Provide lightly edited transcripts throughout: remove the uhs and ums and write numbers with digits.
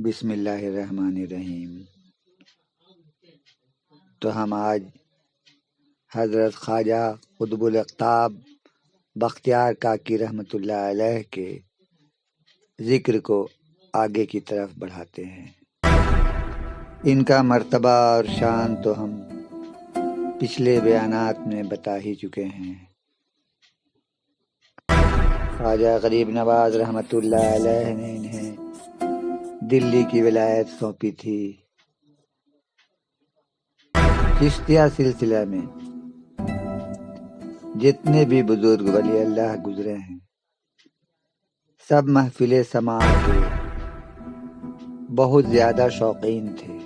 بسم اللہ الرحمن الرحیم۔ تو ہم آج حضرت خواجہ قطب الاقطاب بختیار کاکی رحمۃ اللہ علیہ کے ذکر کو آگے کی طرف بڑھاتے ہیں۔ ان کا مرتبہ اور شان تو ہم پچھلے بیانات میں بتا ہی چکے ہیں۔ خواجہ غریب نواز رحمۃ اللہ علیہ نے انہیں دلی کی ولایت سونپی تھی۔ چشتیہ سلسلہ میں جتنے بھی بزرگ ولی اللہ گزرے ہیں سب محفل سماع کے بہت زیادہ شوقین تھے۔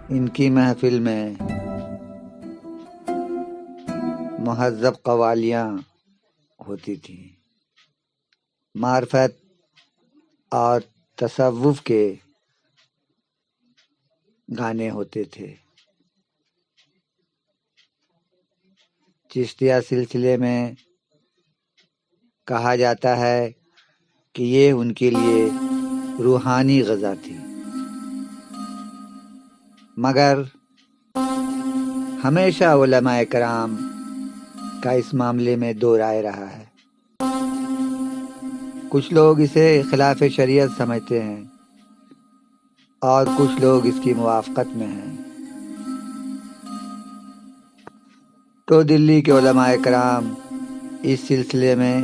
ان کی محفل میں مہذب قوالیاں ہوتی تھیں، معرفت اور تصوف کے گانے ہوتے تھے۔ چشتیہ سلسلے میں کہا جاتا ہے کہ یہ ان کے لیے روحانی غذا تھی، مگر ہمیشہ علماء کرام کا اس معاملے میں دو رائے رہا ہے۔ کچھ لوگ اسے خلاف شریعت سمجھتے ہیں اور کچھ لوگ اس کی موافقت میں ہیں۔ تو دلی کے علماء کرام اس سلسلے میں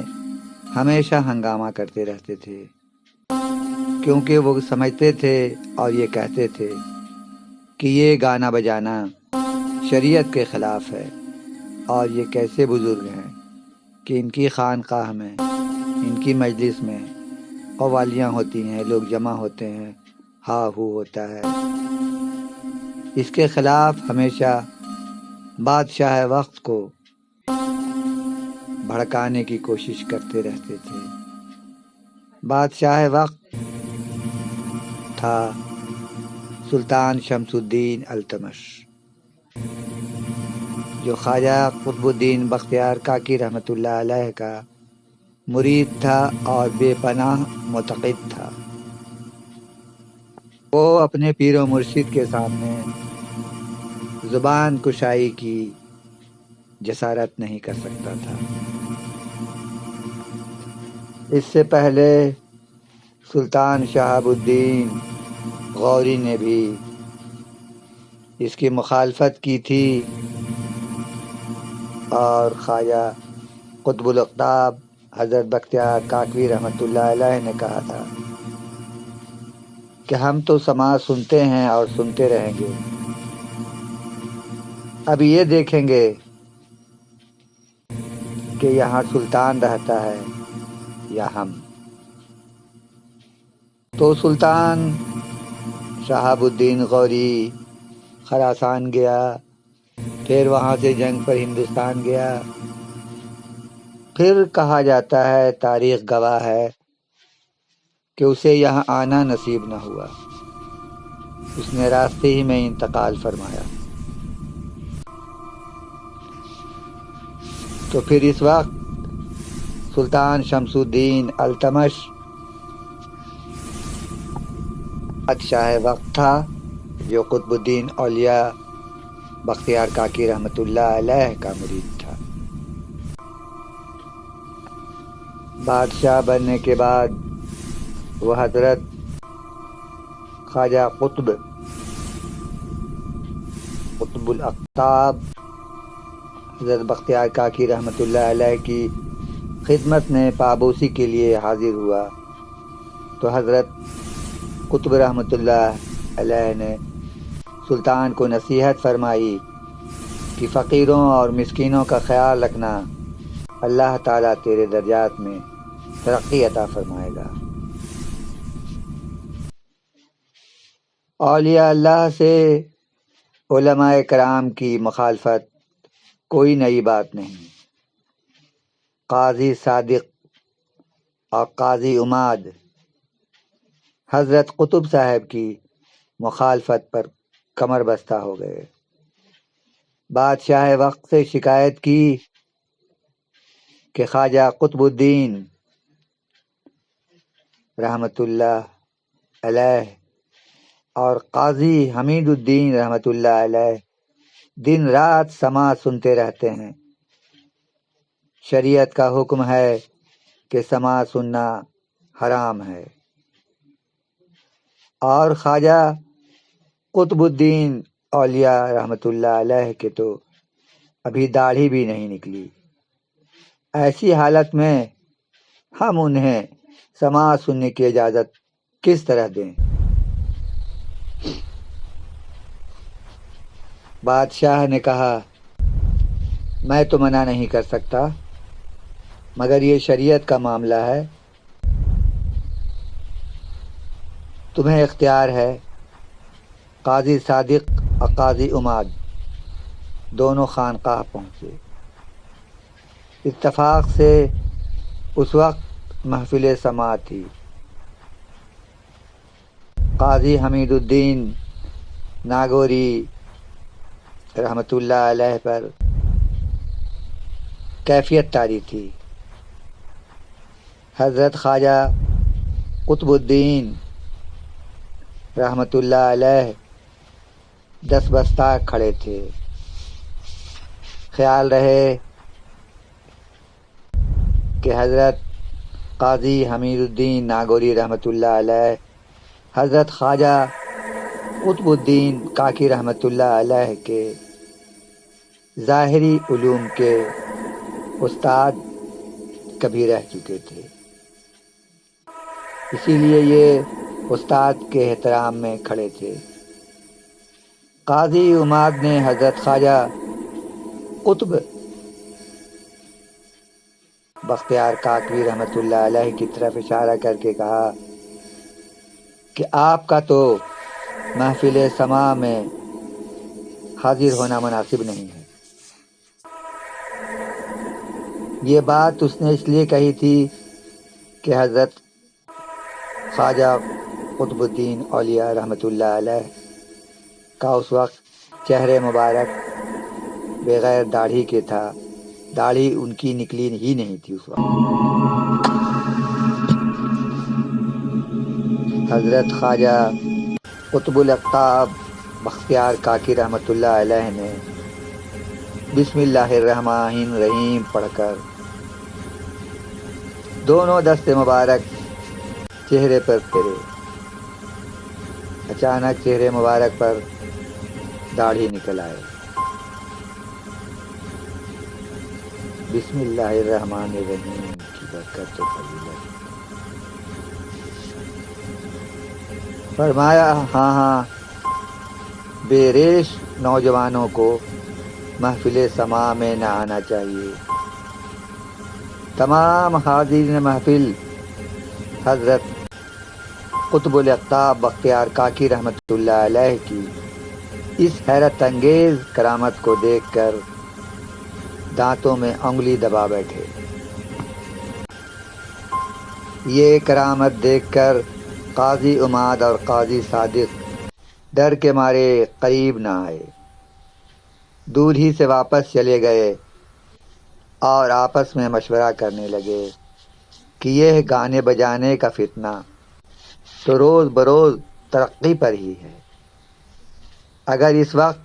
ہمیشہ ہنگامہ کرتے رہتے تھے، کیونکہ وہ سمجھتے تھے اور یہ کہتے تھے کہ یہ گانا بجانا شریعت کے خلاف ہے، اور یہ کیسے بزرگ ہیں کہ ان کی خانقاہ میں، ان کی مجلس میں قوالیاں ہوتی ہیں، لوگ جمع ہوتے ہیں، ہا ہو ہوتا ہے۔ اس کے خلاف ہمیشہ بادشاہ وقت کو بھڑکانے کی کوشش کرتے رہتے تھے۔ بادشاہ وقت تھا سلطان شمس الدین التمش، جو خواجہ قطب الدین بختیار کاکی رحمۃ اللہ علیہ کا مرید تھا اور بے پناہ معتقد تھا۔ وہ اپنے پیر و مرشد کے سامنے زبان کشائی کی جسارت نہیں کر سکتا تھا۔ اس سے پہلے سلطان شہاب الدین غوری نے بھی اس کی مخالفت کی تھی، اور خواجہ قطب الاقطاب حضرت بختیار کاکی رحمۃ اللہ علیہ نے کہا تھا کہ ہم تو سماع سنتے ہیں اور سنتے رہیں گے، اب یہ دیکھیں گے کہ یہاں سلطان رہتا ہے یا ہم۔ تو سلطان شہاب الدین غوری خراسان گیا، پھر وہاں سے جنگ پر ہندوستان گیا۔ پھر کہا جاتا ہے، تاریخ گواہ ہے کہ اسے یہاں آنا نصیب نہ ہوا، اس نے راستے ہی میں انتقال فرمایا۔ تو پھر اس وقت سلطان شمس الدین التمش بادشاہ وقت تھا، جو قطب الدین اولیاء بختیار کاکی رحمۃ اللہ علیہ کا مرید تھا۔ بادشاہ بننے کے بعد وہ حضرت خواجہ قطب الاقطاب حضرت بختیار کاکی رحمۃ اللہ علیہ کی خدمت میں پابوسی کے لیے حاضر ہوا۔ تو حضرت قطب رحمۃ اللہ علیہ نے سلطان کو نصیحت فرمائی کہ فقیروں اور مسکینوں کا خیال رکھنا، اللہ تعالیٰ تیرے درجات میں ترقی عطا فرمائے گا۔ اولیاء اللہ سے علماء کرام کی مخالفت کوئی نئی بات نہیں۔ قاضی صادق اور قاضی عماد حضرت قطب صاحب کی مخالفت پر کمر بستہ ہو گئے۔ بادشاہ وقت سے شکایت کی کہ خواجہ قطب الدین رحمت اللہ علیہ اور قاضی حمید الدین رحمت اللہ علیہ دن رات سماع سنتے رہتے ہیں۔ شریعت کا حکم ہے کہ سماع سننا حرام ہے، اور خواجہ قطب الدین اولیاء رحمت اللہ علیہ کے تو ابھی داڑھی بھی نہیں نکلی۔ ایسی حالت میں ہم انہیں سماع سننے کی اجازت کس طرح دیں؟ بادشاہ نے کہا، میں تو منع نہیں کر سکتا، مگر یہ شریعت کا معاملہ ہے، تمہیں اختیار ہے۔ قاضی صادق اور قاضی عماد دونوں خانقاہ پہنچے۔ اتفاق سے اس وقت محفل سماع تھی۔ قاضی حمید الدین ناگوری رحمت اللہ علیہ پر کیفیت طاری تھی۔ حضرت خواجہ قطب الدین رحمت اللہ علیہ دس بستہ کھڑے تھے۔ خیال رہے کہ حضرت قاضی حمید الدین ناگوری رحمت اللہ علیہ حضرت خواجہ قطب الدین کاکی رحمت اللہ علیہ کے ظاہری علوم کے استاد کبھی رہ چکے تھے، اسی لیے یہ استاد کے احترام میں کھڑے تھے۔ قاضی عماد نے حضرت خواجہ قطب بختیار کاکوی رحمت اللہ علیہ کی طرف اشارہ کر کے کہا کہ آپ کا تو محفل سماع میں حاضر ہونا مناسب نہیں ہے۔ یہ بات اس نے اس لیے کہی تھی کہ حضرت خواجہ قطب الدین اولیاء رحمت اللہ علیہ کا اس وقت چہرے مبارک بغیر داڑھی کے تھا، داڑھی ان کی نکلی ہی نہیں تھی اس وقت۔ حضرت خواجہ قطب الاقطاب بختیار کاکی رحمت اللہ علیہ نے بسم اللہ الرحمن الرحیم پڑھ کر دونوں دست مبارک چہرے پر پھیرے۔ اچانک چہرے مبارک پر داڑھی نکل آئے۔ بسم اللہ الرحمن الرحیم کی برکت و فضیلت۔ فرمایا، ہاں بے ریش نوجوانوں کو محفل سماع میں نہ آنا چاہیے۔ تمام حاضرین محفل حضرت قطب الاقطاب بختیار کاکی رحمت اللہ علیہ کی اس حیرت انگیز کرامت کو دیکھ کر دانتوں میں انگلی دبا بیٹھے۔ یہ کرامت دیکھ کر قاضی عماد اور قاضی صادق ڈر کے مارے قریب نہ آئے، دور ہی سے واپس چلے گئے اور آپس میں مشورہ کرنے لگے کہ یہ گانے بجانے کا فتنہ تو روز بروز ترقی پر ہی ہے، اگر اس وقت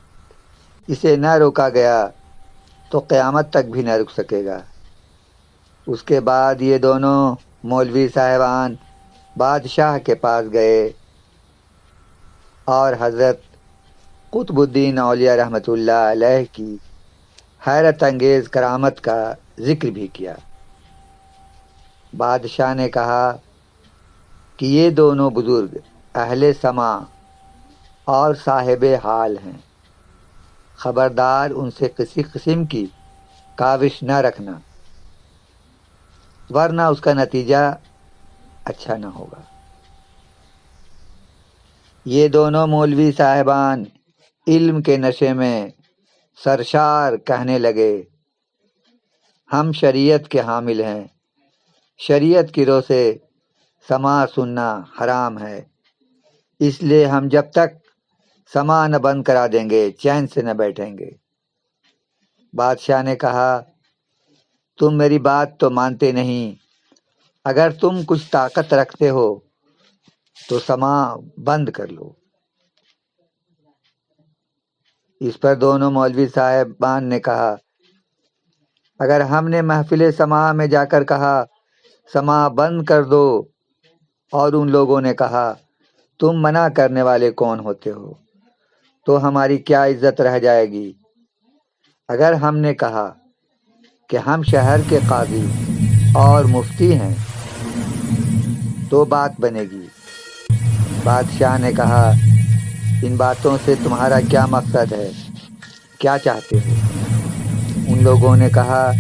اسے نہ روکا گیا تو قیامت تک بھی نہ رک سکے گا۔ اس کے بعد یہ دونوں مولوی صاحبان بادشاہ کے پاس گئے اور حضرت قطب الدین اولیاء رحمت اللہ علیہ کی حیرت انگیز کرامت کا ذکر بھی کیا۔ بادشاہ نے کہا کہ یہ دونوں بزرگ اہل سماع اور صاحب حال ہیں، خبردار ان سے کسی قسم کی کاوش نہ رکھنا، ورنہ اس کا نتیجہ اچھا نہ ہوگا۔ یہ دونوں مولوی صاحبان علم کے نشے میں سرشار کہنے لگے، ہم شریعت کے حامل ہیں، شریعت کی رو سے سماع سننا حرام ہے، اس لیے ہم جب تک سماع نہ بند کرا دیں گے چین سے نہ بیٹھیں گے۔ بادشاہ نے کہا، تم میری بات تو مانتے نہیں۔ اگر تم کچھ طاقت رکھتے ہو تو سما بند کر لو۔ اس پر دونوں مولوی صاحبان نے کہا، اگر ہم نے محفل سما میں جا کر کہا سما بند کر دو اور ان لوگوں نے کہا تم منع کرنے والے کون ہوتے ہو، تو ہماری کیا عزت رہ جائے گی؟ اگر ہم نے کہا کہ ہم شہر کے قاضی اور مفتی ہیں تو بات بنے گی۔ بادشاہ نے کہا، ان باتوں سے تمہارا کیا مقصد ہے؟ کیا چاہتے ہو؟ ان لوگوں نے کہا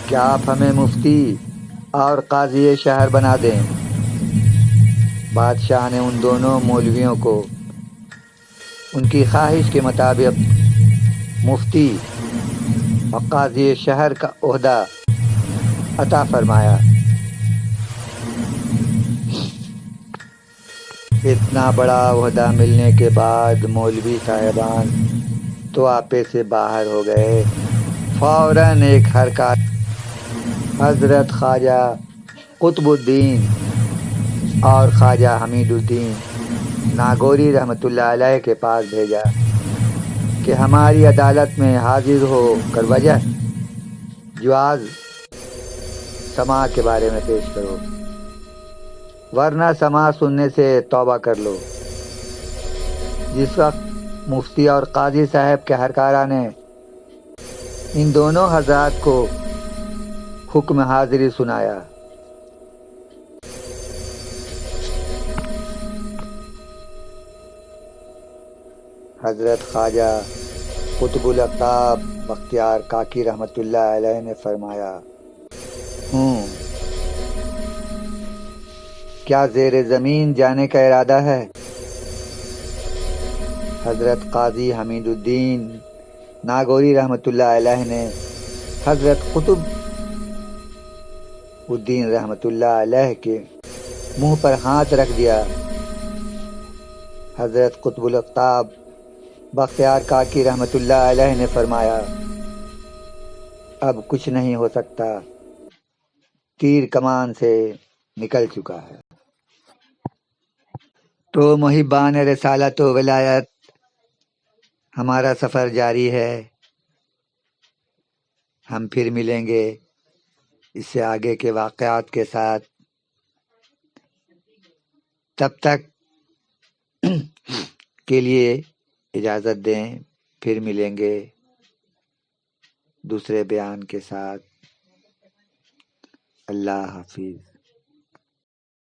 کہ آپ ہمیں مفتی اور قاضی شہر بنا دیں۔ بادشاہ نے ان دونوں مولویوں کو ان کی خواہش کے مطابق مفتی اور قاضی شہر کا عہدہ عطا فرمایا۔ اتنا بڑا عہدہ ملنے کے بعد مولوی صاحبان تو آپے سے باہر ہو گئے۔ فوراً ایک حرکت حضرت خواجہ قطب الدین اور خواجہ حمید الدین ناگوری رحمۃ اللہ علیہ کے پاس بھیجا کہ ہماری عدالت میں حاضر ہو کر وجہ جواز سماع کے بارے میں پیش کرو، ورنہ سماع سننے سے توبہ کر لو۔ جس وقت مفتی اور قاضی صاحب کے ہرکارہ نے ان دونوں حضرات کو حکم حاضری سنایا، حضرت خواجہ قطب الاقطاب بختیار کاکی رحمۃ اللہ علیہ نے فرمایا، ہوں، کیا زیر زمین جانے کا ارادہ ہے؟ حضرت قاضی حمید الدین ناگوری رحمۃ اللہ علیہ نے حضرت قطب الدین رحمۃ اللہ علیہ کے منہ پر ہاتھ رکھ دیا۔ حضرت قطب الاقطاب بختیار کاکی رحمۃ اللہ علیہ نے فرمایا، اب کچھ نہیں ہو سکتا، تیر کمان سے نکل چکا ہے۔ تو محبان رسالت و ولایت، ہمارا سفر جاری ہے۔ ہم پھر ملیں گے اس سے آگے کے واقعات کے ساتھ۔ تب تک کے لیے اجازت دیں، پھر ملیں گے دوسرے بیان کے ساتھ۔ اللہ حافظ۔